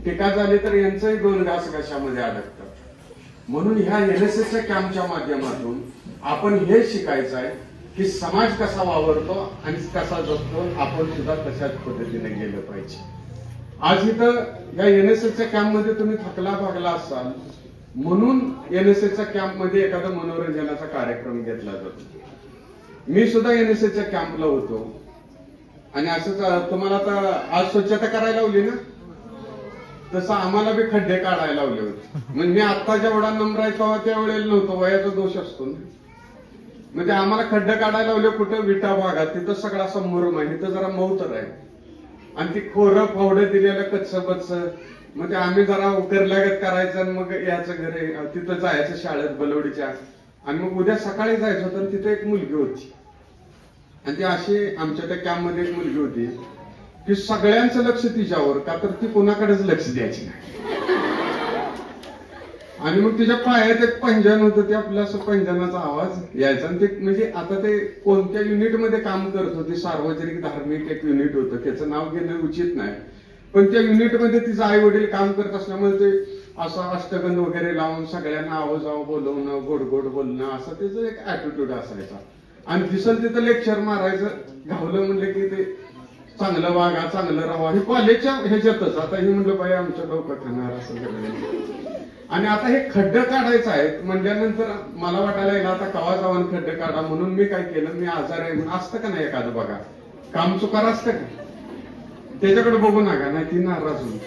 टीका झाली तर यांचंही दोन घास घशामध्ये अडकतात. म्हणून ह्या एनएसएसच्या कॅम्पच्या माध्यमातून आपण हे शिकायचं आहे की समाज कसा वावरतो आणि कसा जगतो, आपण सुद्धा तशाच पद्धतीने गेलं पाहिजे. आज इथं या एनएसएसच्या कॅम्पमध्ये तुम्ही थकला भागला असाल म्हणून एनएसएसच्या कॅम्पमध्ये एखादा मनोरंजनाचा कार्यक्रम घेतला जातो. मी सुद्धा एनएसएसच्या कॅम्पला होतो आणि असंच तुम्हाला आता आज स्वच्छता करायला लावली ना, तसं आम्हाला बी खड्डे काढायला लावले होते. म्हणजे मी आता जेवढा नम्र आहे तेव्हा त्यावेळेला नव्हतं, वयाचा दोष असतो ना. म्हणजे आम्हाला खड्डे काढायला लावले कुठं, विटा भागात. तिथं सगळा असा मुरम आहे, तिथं जरा मऊ तर आहे आणि ती खोरं फावडं दिलेलं कच्च बच्च. म्हणजे आम्ही जरा उकरल्यागत करायचं आणि मग याचं घरी तिथं जायचं शाळेत बलवडीच्या. आणि मग उद्या सकाळी जायचं होतं आणि तिथे एक मुलगी होती आणि ती अशी आमच्या त्या कॅम्पमध्ये एक मुलगी होती की सगळ्यांचं लक्ष तिच्यावर, का तर ती कोणाकडेच लक्ष द्यायची नाही. आणि मग तिच्या पायात एक पैंजण होतं, ते आपलं असं पैंजणाचा आवाज यायचा. आणि ते म्हणजे आता ते कोणत्या युनिटमध्ये काम करत होते, सार्वजनिक धार्मिक एक युनिट होतं, त्याचं नाव घेणं उचित नाही. पण त्या युनिटमध्ये तिचं आई वडील काम करत असल्यामुळे ते असं अष्टगंध वगैरे लावून सगळ्यांना आवाजाव बोलवणं, गोड गोड बोलणं, असं त्याचं एक ऍटिट्यूड असायचा. आणि दिसल तिथं लेक्चर मारायचं, घावलं म्हणलं की ते चांगलं वागा, चांगलं राहा. हे कॉलेजच्या ह्याच्यातच. आता हे म्हणलं बाई आमच्या डोक्यात येणार असं. आणि आता हे खड्डे काढायचं आहे म्हणल्यानंतर मला वाटायला लागलं आता कवा जाऊन खड्डे काढा. म्हणून मी काय केलं, मी आजार आहे म्हणून असतं का नाही एखादं बघा काम चुकार असतं का, त्याच्याकडे बघू नका, नाही ती नाराज होईल.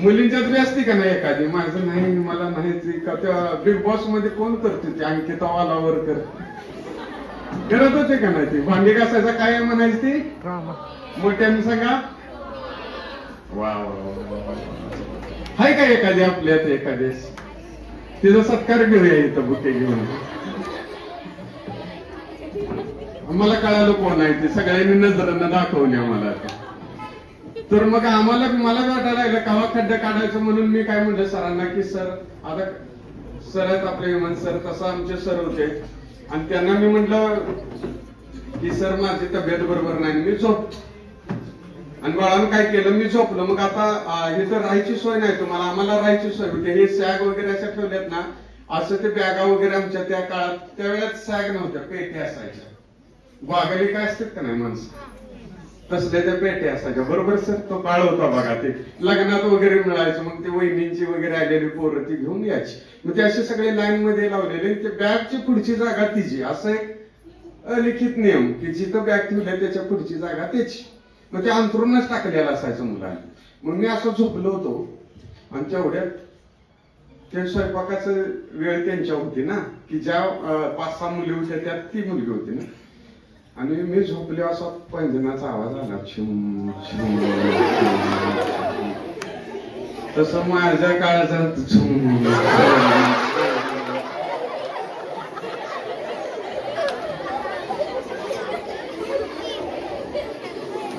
मुलींच्यात बी असते का नाही एखादी, माझं नाही मला नाही का. त्या बिग बॉस मध्ये कोण करते ते अंकिता वालावर करत होते का नाही. ती भांडी घासायचा काय म्हणायची ती मोठ्याने सांगा. वा हाय का एखादी आपल्यात एखादेस तिचा सत्कार घेऊया इथं बुके घेऊन. मला कळालं कोण आहे ते, सगळ्यांनी नजरांना दाखवली आम्हाला. तर मग आम्हाला मला वाटायला लागलं कवा खड्डे काढायचं. म्हणून मी काय म्हणलं सरांना की सर, आता सर आहेत आपले विमान सर, तसं आमचे सर होते. आणि त्यांना मी म्हटलं की सर माझी तब्येत बरोबर नाही, मी झोप. आणि बाळानं काय केलं, मी झोपलो. मग आता हे तर राहायची सोय नाही तुम्हाला, आम्हाला राहायची सोय होती. हे सॅग वगैरे अशा ठेवल्यात ना, असं ते बॅगा वगैरे आमच्या त्या काळात त्यावेळेस सॅग नव्हत्या, पेटी असायच्या. ग्वागली काय असतात का नाही माणसं, तसल्या त्या पेटी असायच्या. बरोबर सर, तो काळ होता बघा. ते लग्नात वगैरे मिळायचं, मग ते वहिनींची वगैरे आलेली पोरं ती घेऊन यायची. मग ते असे सगळे लाईन मध्ये लावलेले. ते बॅगची पुढची जागा तिची, असं एक अलिखित नियम की जिथं बॅग ठेवली त्याच्या पुढची जागा त्याची. मग ते अंथरूनच टाकलेलं असायचं मुलांनी. मग मी असं झोपलो होतो आणि तेवढ्यात ते स्वयंपाकाचं वेळ त्यांच्या होती ना, की ज्या 5-6 मुली होत्या त्यात ती मुलगी होती ना. आणि मी झोपले, असा पैंजणाचा आवाज आला, छिम छिम. तसं माझ्या काळाचा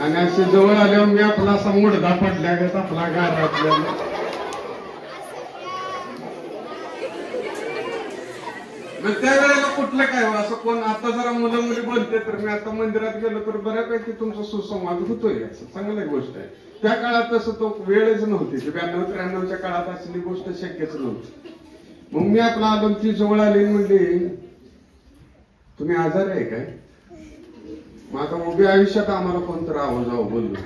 आणि असे जवळ आल्यावर मी आपला असा मुडदा पडल्या गत आपला गारातल्या. मग त्यावेळेला कुठलं काय असं कोण, आता जरा मुलं मुली बोलते तर मी आता मंदिरात गेलो तर बऱ्यापैकी तुमचा सुसंवाद होतोय, असं चांगली गोष्ट आहे. त्या काळात तसं तो वेळच नव्हती, 92-93च्या काळात असली गोष्ट शक्यच नव्हती. मग मी आपला आलो, ती जवळ आली म्हणली तुम्ही आजार आहे काय. मग आता उभ्या आयुष्यात आम्हाला कोणतरी आवाजावं बोललो.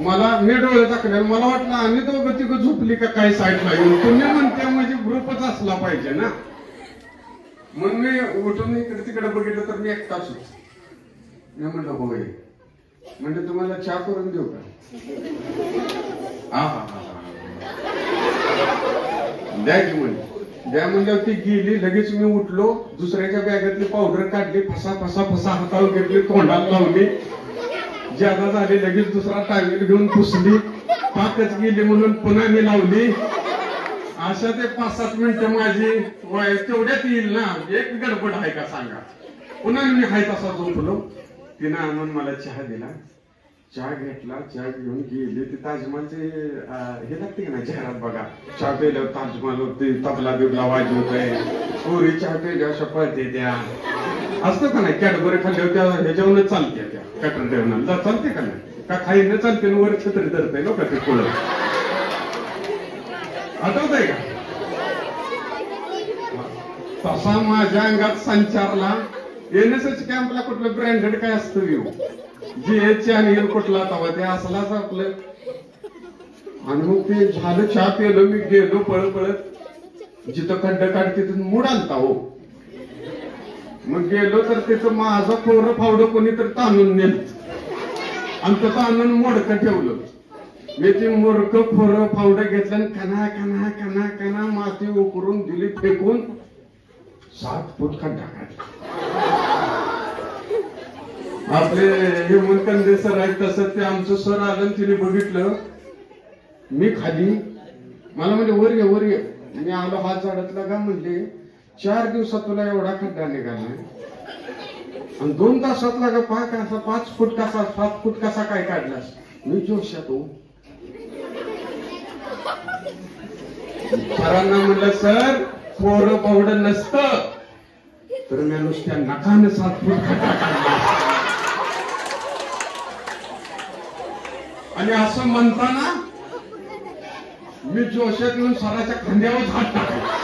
मला मी डोळे टाकले, मला वाटलं आम्ही दोघं तिघं झोपली का काय साईडला येऊन. तुम्ही म्हणते म्हणजे ग्रुपच असला पाहिजे ना. मग मी उठून इकडे तिकडे बघितलं तर मी एकटाच होतो. मी म्हणलं होय. म्हणजे तुम्हाला चहा करून देऊ का. हा द्या की म्हणजे द्या म्हणल्यावर ती गेली. लगेच मी उठलो, दुसऱ्याच्या बॅगातली पावडर काढली, फसा फसा फसा हातावर घेतली, तोंडाला लावली, ज्यादा झाली. लगेच दुसरा टावेल घेऊन पुसली, पाकच गेली म्हणून पुन्हा मी लावली. अशा ते 5-7 मिनिटं माझी तेवढ्यात येईल ना, एक गडबड आहे का सांगा. पुन्हा मी हाय तसा झोपलो. तिनं आणून मला चहा दिला, चहा घेतला, चहा घेऊन गेली. ती ताजमहलचे हे लागते का नाही जाहिरात बघा, चहा प्यायल्यावर ताजमहल तबला बिबला वाजवतोय, पोरी चहा प्यायल्या अशा पळते त्या असतं का नाही. कॅडबरी खाल्ल्यावर त्या ह्याच्यावरच चालते, त्या पॅटर्न ठेवणार चालते का नाही. का खाईनं चालते वर छत्री धरते ना का ते पुढं आठवत आहे का? तसा माझ्या अंगात संचारला. एनएसएस कॅम्पला कुठलं ब्रँडेड काय असतं येऊ जीएच आणि कुठला तवा ते असलाच आपलं. आणि मग ते झालं चहा पिलो मी गेलो पळत पळत जिथं खड्ड काढ तिथून मूड आलता हो. मग गेलो तर तिथं माझं खोरं फावडं कोणीतरी ताणून नेलं आणि तिथं आणून मोडकं ठेवलं. मी ते मोडकं खोरं फावडं घेतलं आणि कना कना कना कना माती उकरून दिली फेकून 7 फूट खड्डा काढला. आपले हेमंतकंदे सर आहेत तसं ते आमचं सर आलं तिने बघितलं. मी खाली मला म्हणजे वर ये वर ये. मी आलो हात झाडतला का म्हणले 4 दिवसात तुला एवढा खड्डा निघाला आणि 2 तासात लागा 5 फूट कसा 7 फूट कसा काय काढलास. मी जोशात हो. सरांना म्हणलं सर पोरं पावडं नसतं तर मी नुसत्या नखानं 7 फूट खड्डा काढला. आणि असं म्हणताना मी जोशात येऊन सराच्या खांद्यावर हात टाकला.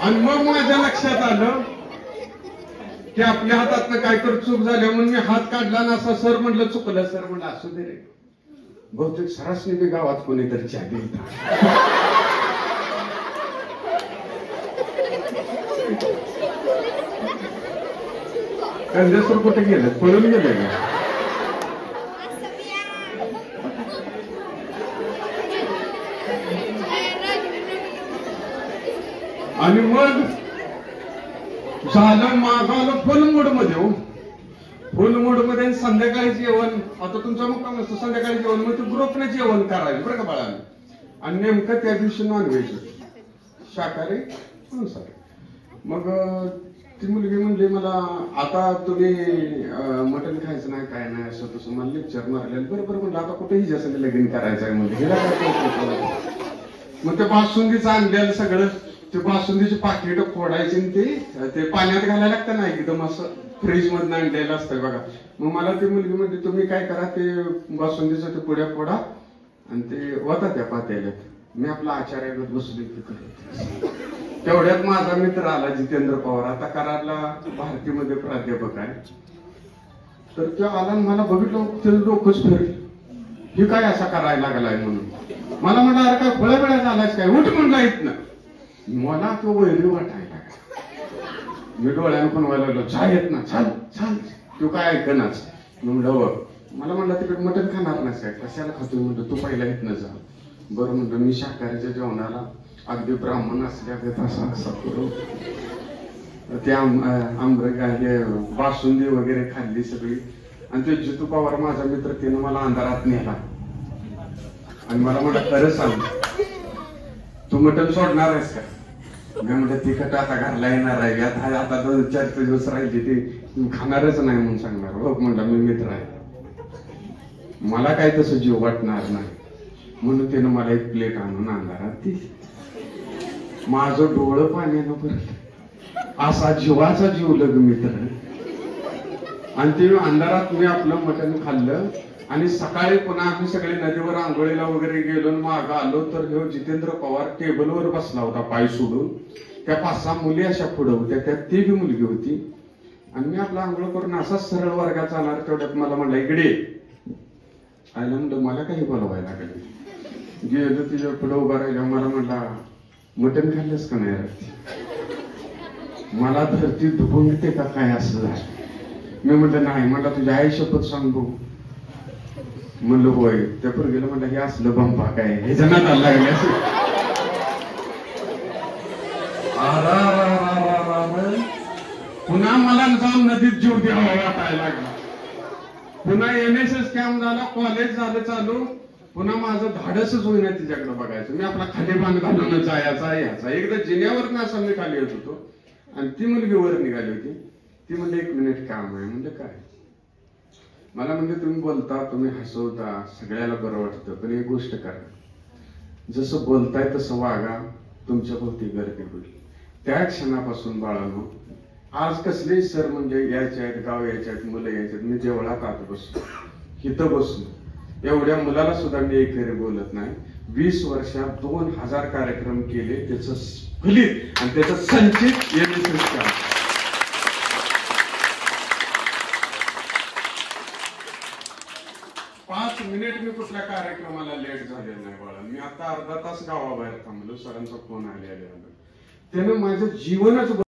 आणि मग माझ्या लक्षात आलं की आपल्या हातातनं काहीतरी चूक झाली म्हणून मी हात काढला ना. असं सर म्हटलं चुकलं. सर म्हटलं असू दे रे बहुतेक सरासनी बी गावात कोणीतरी चहा दिला. कंदेश्वर कुठे गेलं पळून गेले का? आणि मग झालं मागालं फुल मूड मध्ये हो. फुल मूड मध्ये संध्याकाळी जेवण आता तुमचा मुक्काम असतो संध्याकाळी जेवण मग ते ग्रुपने जेवण करायचं बरं का बाळाने. आणि नेमकं त्या दिवशी नॉनव्हेज शाकाहारी मांसाहारी. मग ती मुलगी म्हणली मला आता तुम्ही मटण खायचं नाही काय नाही असं तसं मला लेक्चर मारलेलं. बरोबर म्हणलं आता कुठेही जास्त लगीन करायचं आहे म्हणजे हिला काय. मग ते बासुंदीचं आणलेलं सगळं ते बासुंदीची पाकिट फोडायची ते पाण्यात घालायला लागतं ना एकदम असं फ्रीज मधून आणलेलं असतं बघा. मग मला ती मुलगी म्हणते तुम्ही काय करा ते बासुंदीचं ते पुड्या फोडा आणि ते वता त्या पातेल्यात. मी आपला आचार्यागत बसलो की करत. तेवढ्यात माझा मित्र आला जितेंद्र पवार आता कराडला भारतीमध्ये प्राध्यापक आहे. तर तो आला मला बघितलं त्याचं डोकंच फिरलं. हे काय असा करायला लागलाय म्हणून. मला म्हणलं अरे काय फळं वेळा झालायच काय उठ म्हणला येत ना. मला तो वैरी वाटायला. मी डोळ्यानं पण व्हायला लागलो चहा येत ना चाल चाल. तू काय ऐकनाच. म्हणलं मला म्हणलं तिकडे मटण खाणार नाही काय कशाला खातोय म्हणलं तू पहिला येत ना जा. बरं म्हणलं मी शाकाहारीच्या जेवणाला अगदी ब्राह्मण असल्या असा असा करू ते आंबे बासुंदी वगैरे खाल्ली सगळी. आणि ते जितू पवार माझा मित्र त्यानं मला अंधारात नेला आणि मला म्हणलं खरं सांग तू मटण सोडणार आहेस का. मी म्हणलं तिखट आता घरला येणार आहे आता 2-4 दिवस राहिली ते खाणारच नाही म्हणून सांगणार. हो म्हणलं मी मित्र आहे मला काय तसं जीव वाटणार नाही म्हणून त्यानं मला एक प्लेट आणून अंधारात दिली. माझं डोळं पाण्यानं भरलं. असा जीवाचा जीव लग मित्र. आणि ते अंधारात मी आपलं मटण खाल्लं आणि सकाळी पुन्हा आम्ही सगळे नदीवर आंघोळीला वगैरे गेलो मागं आलो तर ह्यो जितेंद्र पवार टेबलवर बसला होता पाय सोडून. त्या 5-6 मुली अशा पुढं होत्या त्यात ती बी मुलगी होती. आणि मी आपला आंघोळ करून असाच सरळ वर्गात जाणार तेवढ्यात मला म्हणलं इकडे आयला म्हणलं मला काही बोलवायला लागलं. गेलो तिच्या पुढे उभा राहिला मला म्हणला मटण खाल्लंस का नाही. मला धरती धुबुंगते का काय असं झालं. मी म्हटलं नाही. म्हणला तुझ्या आई शपथ सांगू. म्हणलं होय. त्या पोरगीला म्हणलं हे असलं बंपा काय हे जनात आला लागले असं. पुन्हा मला जाऊन नदीत जीव द्यावा वाटायला लागला. पुन्हा एनएसएस कॅम्प झाला कॉलेज झालं चालू. पुन्हा माझं धाडसच होईना तिच्याकडे बघायचं. मी आपला खाली बांध घालून जायचा याचा. एकदा जिन्यावर ना असं मी खाली येत होतो आणि ती मुलगी वर निघाली होती. ती म्हणली 1 मिनिट काम आहे. म्हणजे काय. मला म्हणजे तुम्ही बोलता तुम्ही हसवता सगळ्याला बरं वाटतं पण एक गोष्ट करा जसं बोलताय तसं वागा तुमच्या भोवती गर्दी होईल. त्या क्षणापासून बाळांनो आज कसलेही सर म्हणजे यायचे आहेत, गाव यायचे आहेत, मुलं यायचे आहेत, मी देवळात आत बसलो, इथं बसलो, एवढ्या मुलाला सुद्धा मी एकेरी बोलत नाही. 20 वर्षात 2000 कार्यक्रम केले, त्याचं फलित आणि त्याचं संचित NSS. 5 मिनिट मी कुठल्या कार्यक्रमाला लेट झालेलं नाही बाळा. मी आता अर्धा तास गावाबाहेर थांबलो, सरांचा फोन आले. त्यानं माझं जीवनच